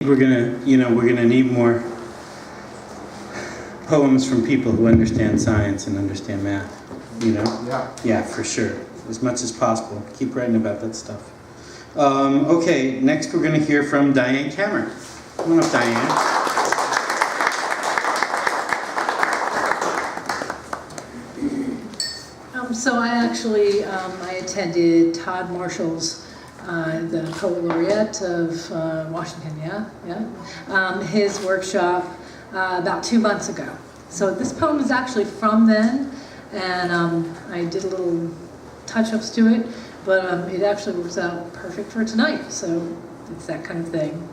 We're gonna need more poems from people who understand science and understand math. Yeah, for sure, as much as possible. Keep writing about that stuff. Okay, next we're gonna hear from Diane Cameron. Come on up, Diane. So I attended Todd Marshall's, the poet laureate of Washington, his workshop about 2 months ago. So this poem is actually from then, and I did a little touch-ups to it, but it actually works out perfect for tonight, so it's that kind of thing.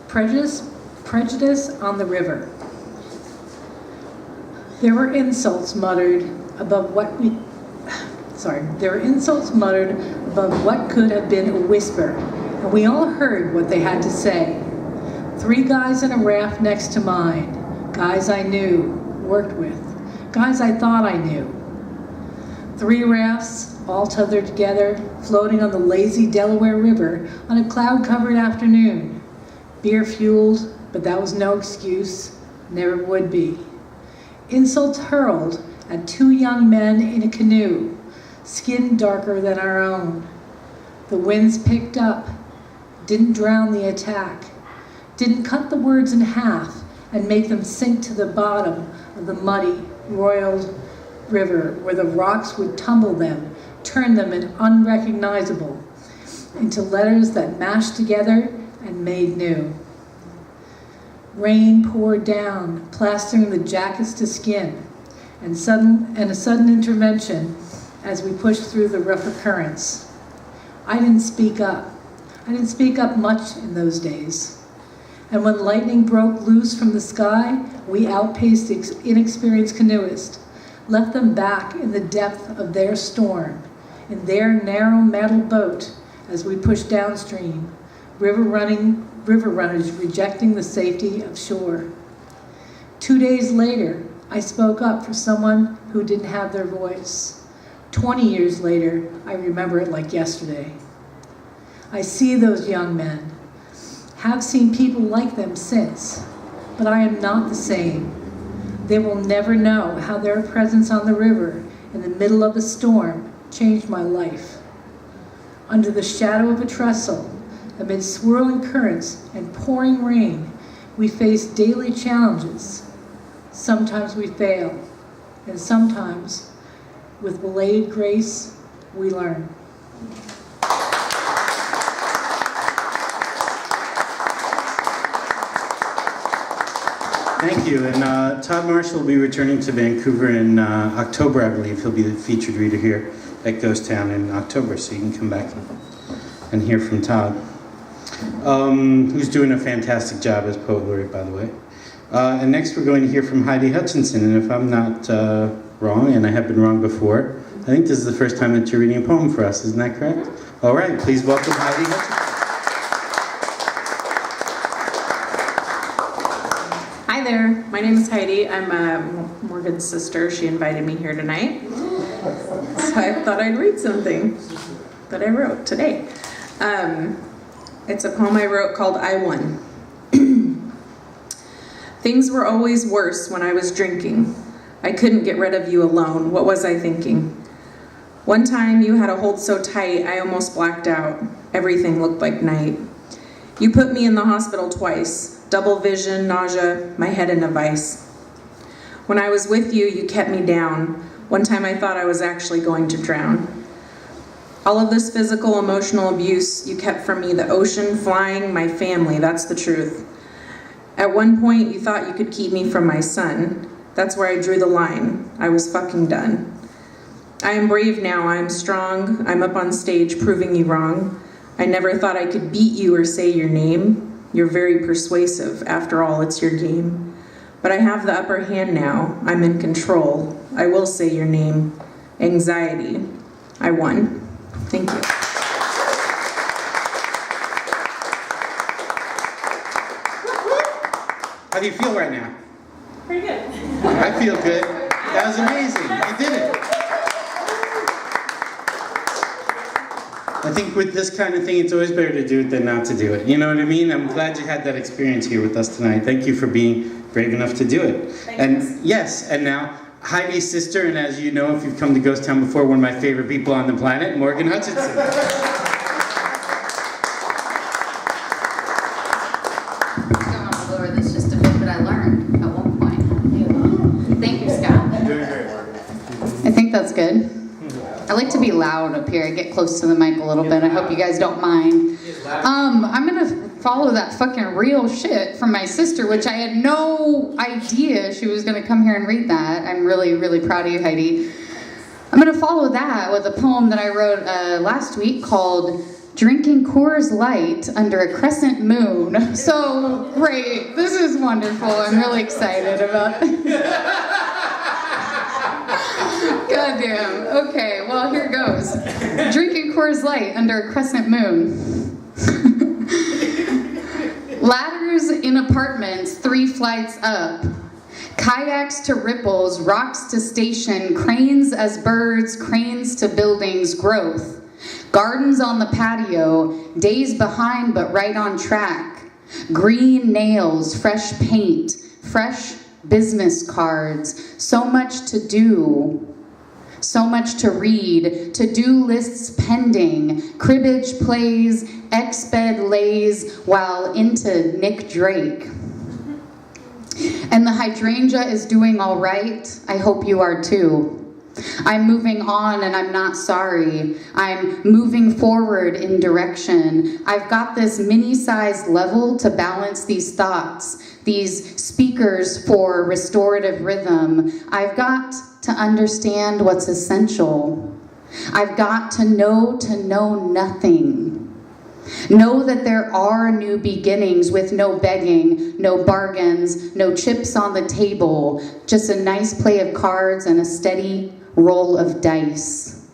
Prejudice on the river. There were insults muttered above what could have been a whisper, and we all heard what they had to say. 3 guys in a raft next to mine, guys I knew, worked with, guys I thought I knew. 3 rafts, all tethered together, floating on the lazy Delaware River on a cloud-covered afternoon. Beer-fueled, but that was no excuse, never would be. Insults hurled at 2 young men in a canoe, skin darker than our own. The winds picked up, didn't drown the attack, didn't cut the words in half and make them sink to the bottom of the muddy, roiled river where the rocks would tumble them, turn them unrecognizable into letters that mashed together and made new. Rain poured down, plastering the jackets to skin, and a sudden intervention as we pushed through the rougher currents. I didn't speak up. I didn't speak up much in those days. And when lightning broke loose from the sky, we outpaced the inexperienced canoeists, left them back in the depth of their storm, in their narrow metal boat as we pushed downstream, river runners rejecting the safety of shore. 2 days later, I spoke up for someone who didn't have their voice. 20 years later, I remember it like yesterday. I see those young men, have seen people like them since, but I am not the same. They will never know how their presence on the river in the middle of a storm changed my life. Under the shadow of a trestle, amid swirling currents and pouring rain, we face daily challenges. Sometimes we fail, and sometimes, with belated grace, we learn. Thank you. And Todd Marshall will be returning to Vancouver in October, I believe. He'll be the featured reader here at Ghost Town in October, so you can come back and hear from Todd, who's doing a fantastic job as poet laureate, by the way. And next we're going to hear from Heidi Hutchinson, and if I'm not wrong, and I have been wrong before, I think this is the first time that you're reading a poem for us, isn't that correct? All right, please welcome Heidi Hutchinson. Hi there, my name is Heidi. I'm Morgan's sister. She invited me here tonight. So I thought I'd read something that I wrote today. It's a poem I wrote called I Won. Things were always worse when I was drinking. I couldn't get rid of you alone. What was I thinking? One time you had a hold so tight, I almost blacked out. Everything looked like night. You put me in the hospital twice. Double vision, nausea, my head in a vice. When I was with you, you kept me down. One time I thought I was actually going to drown. All of this physical, emotional abuse you kept from me, the ocean, flying, my family, that's the truth. At one point, you thought you could keep me from my son. That's where I drew the line. I was fucking done. I am brave now, I am strong. I'm up on stage proving you wrong. I never thought I could beat you or say your name. You're very persuasive. After all, it's your game. But I have the upper hand now. I'm in control. I will say your name. Anxiety. I won. Thank you. How do you feel right now? Pretty good. I feel good. That was amazing. You did it. I think with this kind of thing, it's always better to do it than not to do it. You know what I mean? I'm glad you had that experience here with us tonight. Thank you for being brave enough to do it. And yes, and now Heidi's sister, and as you know, if you've come to Ghost Town before, one of my favorite people on the planet, Morgan Hutchinson. Going on lower this just a bit, but I learned at one point. Thank you, Scott. Doing great, Morgan. I think that's good. I like to be loud up here. I get close to the mic a little bit. I hope you guys don't mind. I'm gonna follow that fucking real shit from my sister, which I had no idea she was gonna come here and read that. I'm really, really proud of you, Heidi. I'm gonna follow that with a poem that I wrote last week called Drinking Coors Light Under a Crescent Moon. So great. This is wonderful. I'm really excited about it. Goddamn. Okay, well, here goes. Drinking Coors Light under a crescent moon. Ladders in apartments 3 flights up. Kayaks to ripples, rocks to station, cranes as birds, cranes to buildings, growth. Gardens on the patio, days behind but right on track. Green nails, fresh paint, fresh business cards, so much to do. So much to read, to-do lists pending, cribbage plays, ex-bed lays, while into Nick Drake. And the hydrangea is doing all right. I hope you are too. I'm moving on and I'm not sorry. I'm moving forward in direction. I've got this mini-sized level to balance these thoughts, these speakers for restorative rhythm. I've got to understand what's essential. I've got to know nothing. Know that there are new beginnings with no begging, no bargains, no chips on the table, just a nice play of cards and a steady roll of dice.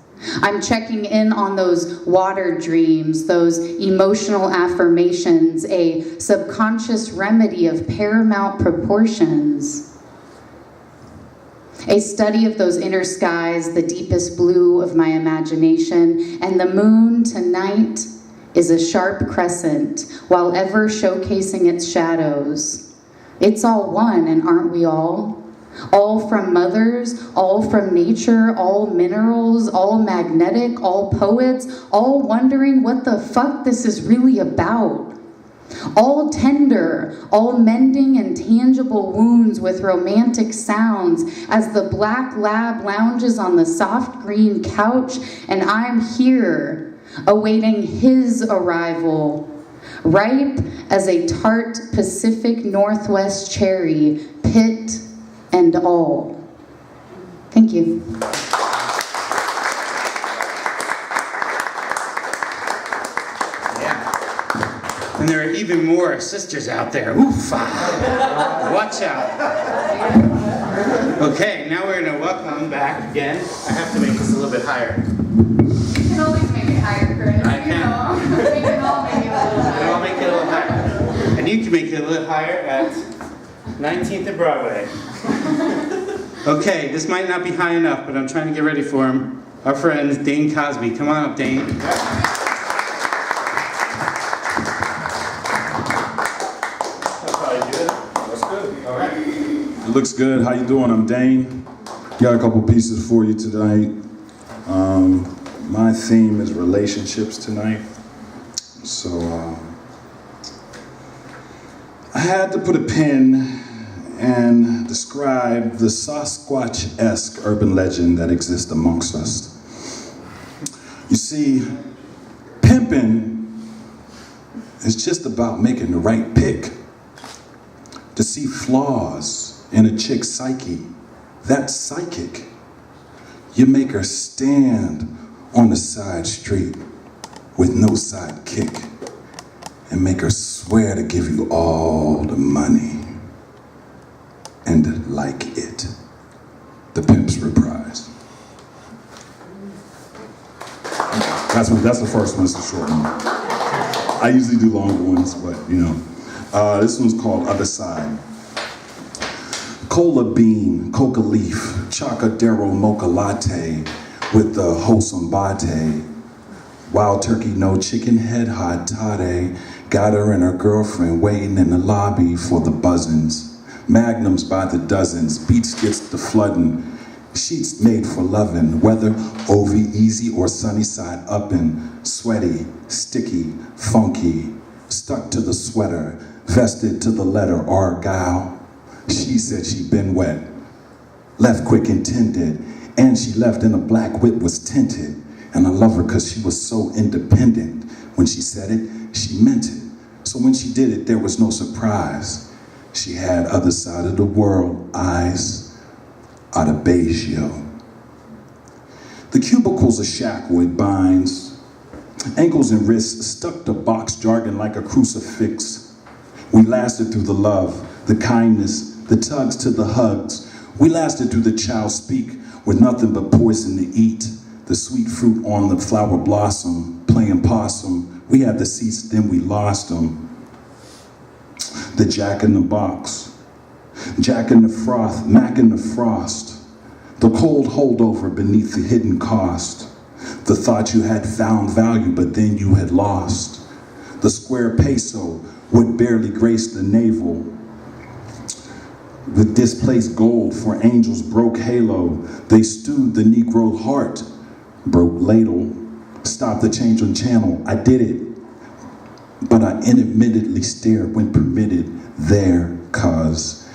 I'm checking in on those water dreams, those emotional affirmations, a subconscious remedy of paramount proportions. A study of those inner skies, the deepest blue of my imagination, and the moon tonight is a sharp crescent, while ever showcasing its shadows. It's all one, and aren't we all? All from mothers, all from nature, all minerals, all magnetic, all poets, all wondering what the fuck this is really about. All tender, all mending and tangible wounds with romantic sounds as the black lab lounges on the soft green couch and I'm here awaiting his arrival, ripe as a tart Pacific Northwest cherry, pit and all. Thank you. And there are even more sisters out there. Oof! Watch out. Okay, now we're gonna welcome back again. I have to make this a little bit higher. You can always make it higher, Chris. I can. We can all make it a little higher. And I'll make it a little higher. And you can make it a little higher at 19th and Broadway. Okay, this might not be high enough, but I'm trying to get ready for him. Our friend Dane Cosby. Come on up, Dane. It looks good. How you doing? I'm Dane. Got a couple pieces for you tonight. My theme is relationships tonight. So I had to put a pin and describe the Sasquatch-esque urban legend that exists amongst us. You see, pimping is just about making the right pick. To see flaws in a chick's psyche, that's psychic. You make her stand on the side street with no sidekick and make her swear to give you all the money and like it. The Pimp's Reprise. That's the first one, it's a short one. I usually do longer ones, but you know. This one's called Other Side. Cola bean, coca leaf, chocodero mocha latte with the wholesome bate. Wild turkey, no chicken head, hot toddy. Got her and her girlfriend waiting in the lobby for the buzzins. Magnums by the dozens, beach gets the flooding. Sheets made for loving, whether over easy or sunny side uppin'. Sweaty, sticky, funky, stuck to the sweater, vested to the letter Argyle. She said she'd been wet, left quick intended, and she left in a black whip was tinted. And I love her cause she was so independent. When she said it, she meant it. So when she did it, there was no surprise. She had other side of the world eyes out of beige, yo. The cubicle's a shackle, it binds. Ankles and wrists stuck to box jargon like a crucifix. We lasted through the love, the kindness, the tugs to the hugs. We lasted through the child speak with nothing but poison to eat. The sweet fruit on the flower blossom, playing possum. We had the seats, then we lost them. The jack in the box, jack in the froth, mac in the frost. The cold holdover beneath the hidden cost. The thought you had found value, but then you had lost. The square peso would barely grace the navel. With displaced gold for angels broke halo. They stewed the Negro heart, broke ladle. Stopped the change on channel, I did it. But I intermittently stared when permitted there, cause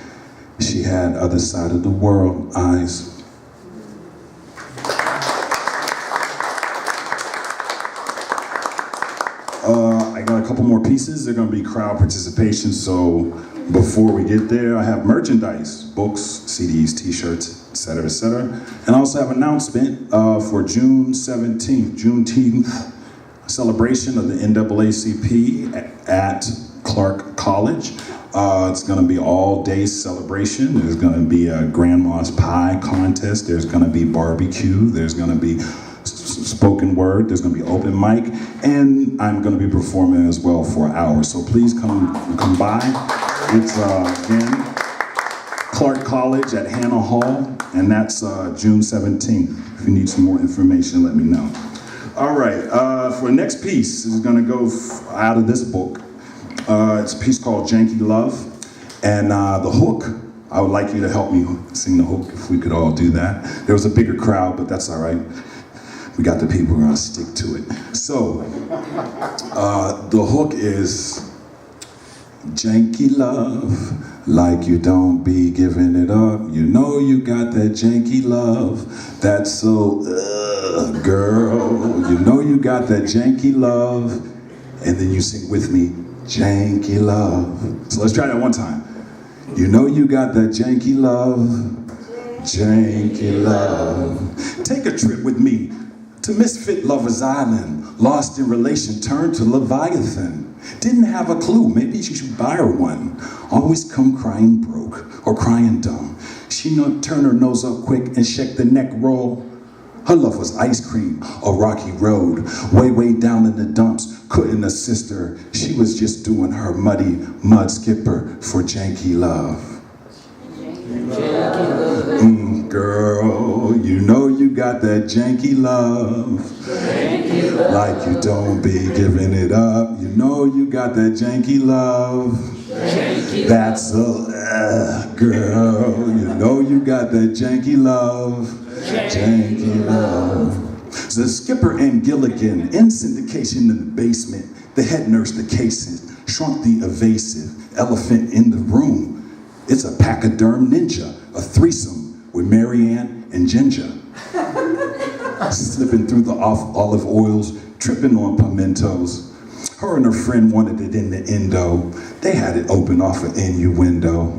she had other side of the world eyes. I got a couple more pieces. They're gonna be crowd participation, so before we get there, I have merchandise, books, CDs, t-shirts, etc., etc. And I also have an announcement for June 17th, Juneteenth celebration of the NAACP at Clark College. It's gonna be all day celebration. There's gonna be a grandma's pie contest. There's gonna be barbecue. There's gonna be spoken word. There's gonna be open mic. And I'm gonna be performing as well for an hour. So please come by. It's again, Clark College at Hannah Hall. And that's June 17th. If you need some more information, let me know. All right, for the next piece, this is gonna go out of this book. It's a piece called Janky Love. And the hook, I would like you to help me sing the hook if we could all do that. There was a bigger crowd, but that's all right. We got the people who are gonna stick to it. So, the hook is janky love, like you don't be giving it up. You know you got that janky love, that's so, girl. You know you got that janky love, and then you sing with me, janky love. So let's try that one time. You know you got that janky love, janky love. Take a trip with me to Misfit Lover's Island, lost in relation, turned to Leviathan. Didn't have a clue, maybe you should buy her one. Always come crying broke or crying dumb. She turn her nose up quick and shake the neck roll. Her love was ice cream, a rocky road, way down in the dumps, couldn't assist her. She was just doing her muddy mud skipper for janky love. Girl, you know you got that janky love, like you don't be giving it up. You know you got that janky love, that's a girl. You know you got that janky love, janky love. The skipper and Gilligan in syndication in the basement. The head nurse, the cases, shrunk the evasive elephant in the room. It's a pachyderm ninja, a threesome with Marianne and Ginger. Slipping through the olive oils, tripping on pimentos. Her and her friend wanted it in the endo. They had it open off an innuendo.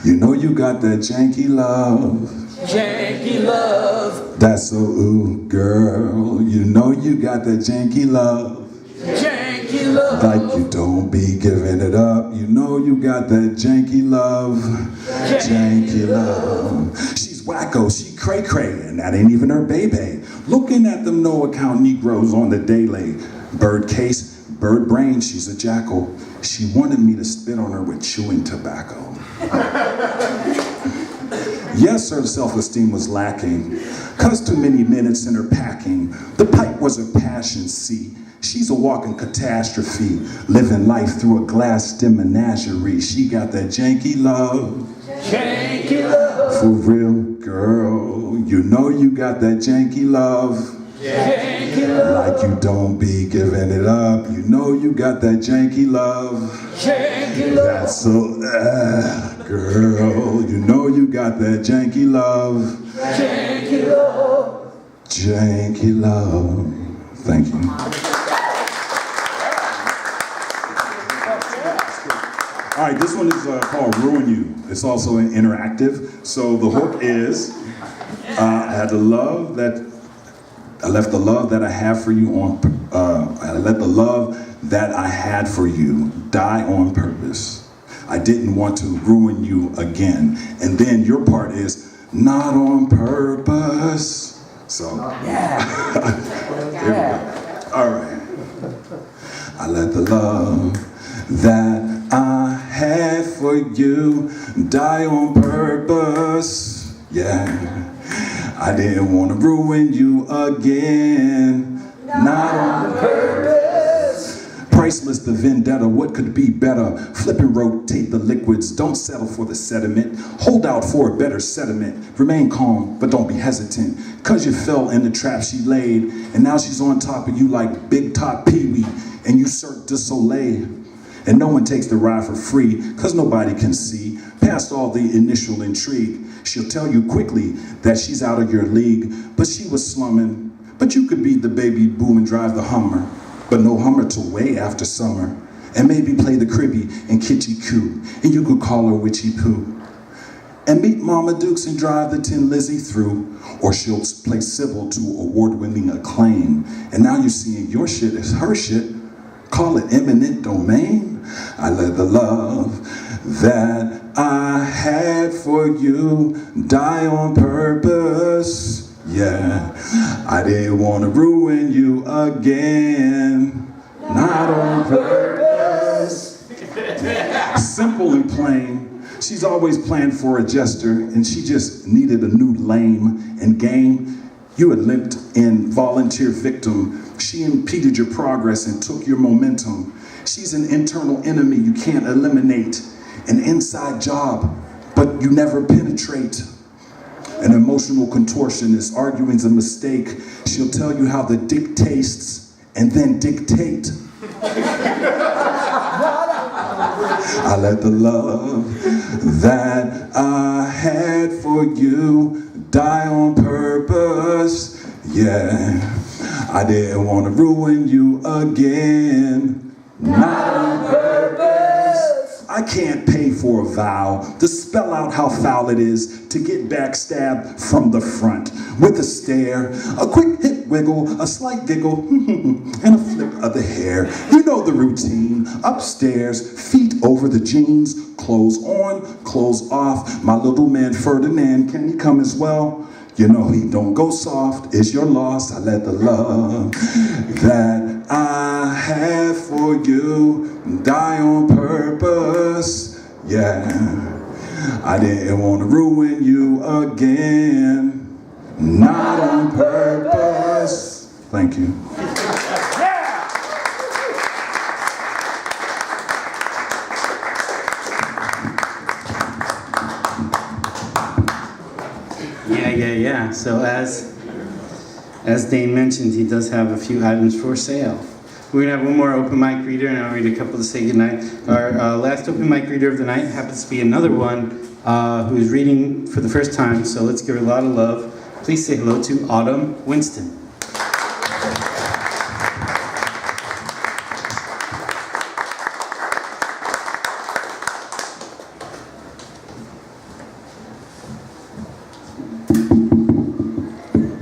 You know you got that janky love. Janky love. That's so ooh, girl. You know you got that janky love. Janky love. Like you don't be giving it up. You know you got that janky love. Janky love. She's wacko, she cray-cray, and that ain't even her baby. Looking at them no-account Negroes on the daily. Bird case, bird brain, she's a jackal. She wanted me to spit on her with chewing tobacco. Yes, her self-esteem was lacking, 'cause too many minutes in her packing. The pipe was her passion, see. She's a walking catastrophe, living life through a glass-dim menagerie. She got that janky love. Janky love. For real, girl, you know you got that janky love. Janky love. Like you don't be giving it up. You know you got that janky love. Janky love. That's so, girl, you know you got that janky love. Janky love. Janky love. Thank you. All right, this one is called Ruin You. It's also interactive. So the hook is, I left the love that I have for you on, I let the love that I had for you die on purpose. I didn't want to ruin you again. And then your part is, not on purpose. So, here we go. All right. I let the love that I had for you die on purpose. Yeah, I didn't want to ruin you again. Not on purpose. Priceless the vendetta, what could be better? Flip and rotate the liquids, don't settle for the sediment. Hold out for a better sediment. Remain calm, but don't be hesitant. 'Cause you fell in the trap she laid, and now she's on top of you like Big Top Pee-wee, and you Cirque du Soleil. And no one takes the ride for free, 'cause nobody can see past all the initial intrigue. She'll tell you quickly that she's out of your league, but she was slumming. But you could be the baby boom and drive the Hummer, but no Hummer till way after summer. And maybe play the cribby and kitty coo, and you could call her Witchy Poo. And meet Mama Dukes and drive the Tin Lizzy through, or she'll play Sybil to award-winning acclaim. And now you're seeing your shit is her shit. Call it eminent domain. I let the love that I had for you die on purpose. Yeah, I didn't want to ruin you again. Not on purpose. Simple and plain. She's always planned for a jester, and she just needed a new lame and game. You had limped in volunteer victim. She impeded your progress and took your momentum. She's an internal enemy you can't eliminate. An inside job, but you never penetrate. An emotional contortionist, arguing's a mistake. She'll tell you how the dick tastes and then dictate. I let the love that I had for you die on purpose. Yeah, I didn't want to ruin you again. Not on purpose. I can't pay for a vow to spell out how foul it is to get backstabbed from the front with a stare, a quick hip wiggle, a slight giggle, and a flick of the hair. You know the routine. Upstairs, feet over the jeans, clothes on, clothes off. My little man Ferdinand, can he come as well? You know he don't go soft, it's your loss. I let the love that I have for you die on purpose. Yeah, I didn't want to ruin you again. Not on purpose. Thank you. Yeah. So as Dane mentioned, he does have a few items for sale. We're gonna have one more open mic reader, and I'll read a couple to say goodnight. Our last open mic reader of the night happens to be another one who is reading for the first time. So let's give her a lot of love. Please say hello to Autumn Winston.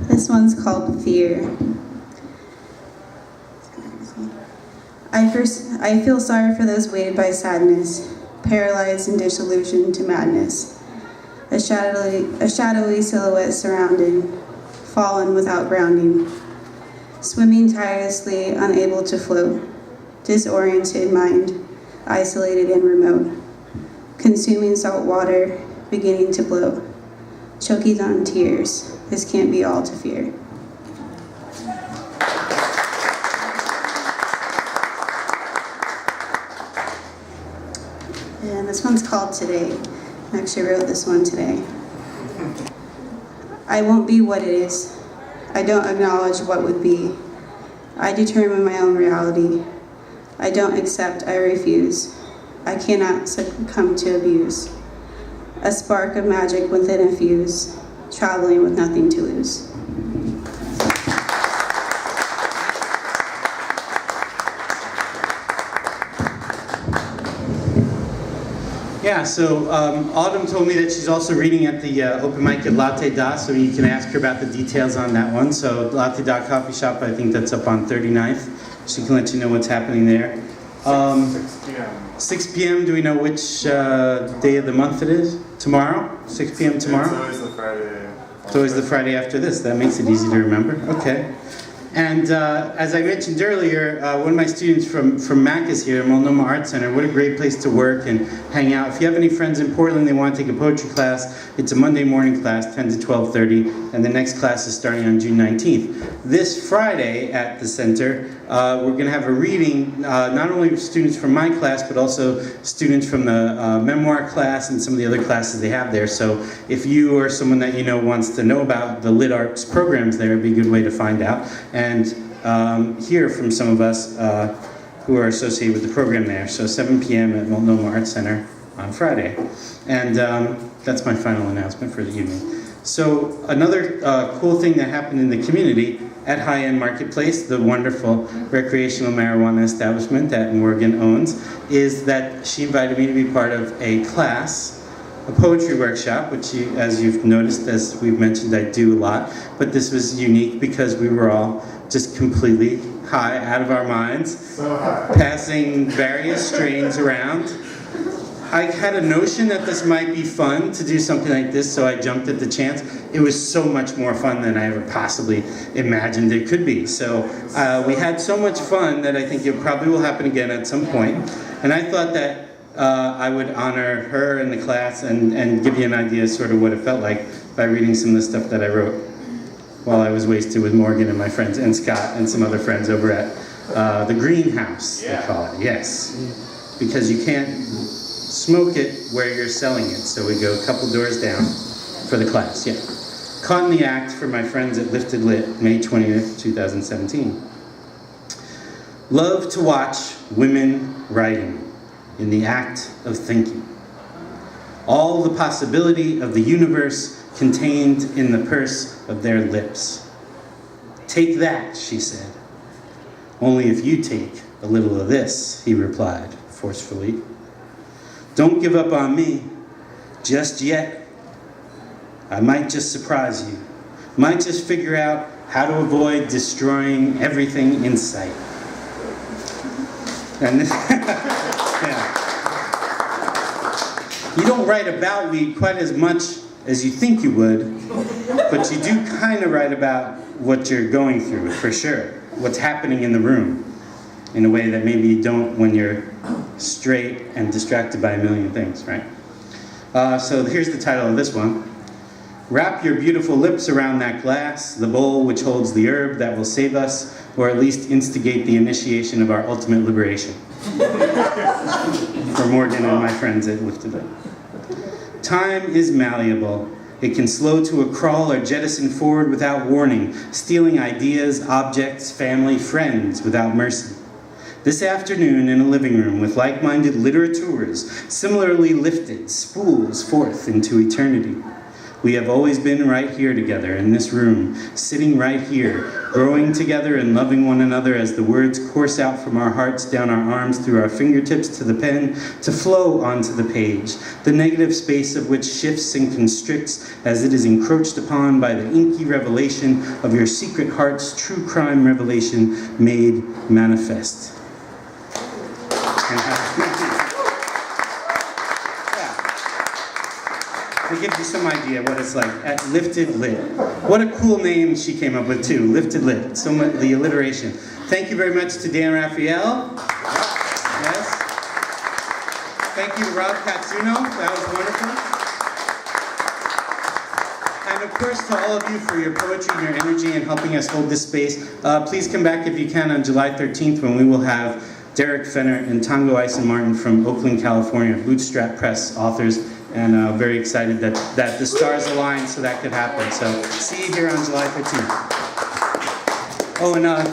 This one's called Fear. I feel sorry for those weighted by sadness, paralyzed and disillusioned to madness. A shadowy silhouette surrounded, fallen without grounding, swimming tirelessly, unable to float, disoriented mind, isolated and remote, consuming salt water, beginning to bloat. choking on tears. This can't be all to fear. And this one's called Today. I actually wrote this one today. I won't be what it is. I don't acknowledge what would be. I determine my own reality. I don't accept, I refuse. I cannot succumb to abuse. A spark of magic within a fuse, traveling with nothing to lose. Yeah, so Autumn told me that she's also reading at the open mic at Latte Da, so you can ask her about the details on that one. So Latte Da Coffee Shop, I think that's up on 39th. She can let you know what's happening there. 6 p.m. 6 p.m., do we know which day of the month it is? Tomorrow? 6 p.m. tomorrow? It's always the Friday. It's always the Friday after this. That makes it easy to remember. Okay. And as I mentioned earlier, one of my students from MAC is here, Multnomah Art Center. What a great place to work and hang out. If you have any friends in Portland, they want to take a poetry class, it's a Monday morning class, 10 to 12:30, and the next class is starting on June 19th. This Friday at the center, we're going to have a reading, not only students from my class, but also students from the memoir class and some of the other classes they have there. So if you or someone that you know wants to know about the Lit Arts programs there, it'd be a good way to find out. And hear from some of us who are associated with the program there. So 7 p.m. at Multnomah Art Center on Friday. And that's my final announcement for the evening. So another cool thing that happened in the community at High End Marketplace, the wonderful recreational marijuana establishment that Morgan owns, is that she invited me to be part of a class, a poetry workshop, which as you've noticed, as we've mentioned, I do a lot. But this was unique because we were all just completely high, out of our minds, So high. passing various strains around. I had a notion that this might be fun to do something like this, so I jumped at the chance. It was so much more fun than I ever possibly imagined it could be. So we had so much fun that I think it probably will happen again at some point. And I thought that I would honor her in the class and give you an idea sort of what it felt like by reading some of the stuff that I wrote while I was wasted with Morgan and my friends and Scott and some other friends over at the greenhouse, they call it. Yes, because you can't smoke it where you're selling it. So we go a couple doors down for the class. Yeah, caught in the act for my friends at Lifted Lit, May 20th, 2017. Love to watch women writing in the act of thinking. All the possibility of the universe contained in the purse of their lips. Take that, she said. Only if you take a little of this, he replied forcefully. Don't give up on me just yet. I might just surprise you. Might just figure out how to avoid destroying everything in sight. And yeah. You don't write about weed quite as much as you think you would, but you do kind of write about what you're going through, for sure. What's happening in the room, in a way that maybe you don't when you're straight and distracted by a million things, right? So here's the title of this one. Wrap your beautiful lips around that glass, the bowl which holds the herb that will save us, or at least instigate the initiation of our ultimate liberation. For Morgan and my friends at Lifted Up. Time is malleable. It can slow to a crawl or jettison forward without warning, stealing ideas, objects, family, friends without mercy. This afternoon in a living room with like-minded literateurs, similarly lifted, spools forth into eternity. We have always been right here together in this room, sitting right here, growing together and loving one another as the words course out from our hearts, down our arms, through our fingertips to the pen, to flow onto the page, the negative space of which shifts and constricts as it is encroached upon by the inky revelation of your secret heart's true crime revelation made manifest. To give you some idea what it's like at Lifted Lit. What a cool name she came up with too, Lifted Lit. So much, the alliteration. Thank you very much to Dan Raphael. Yes. Thank you to Rob Katsuno. That was wonderful. And of course, to all of you for your poetry and your energy and helping us hold this space. Please come back if you can on July 13th when we will have Derek Fenner and Tango Eisen Martin from Oakland, California, Bootstrap Press authors, and very excited that the stars aligned so that could happen. So see you here on July 13th. Oh, and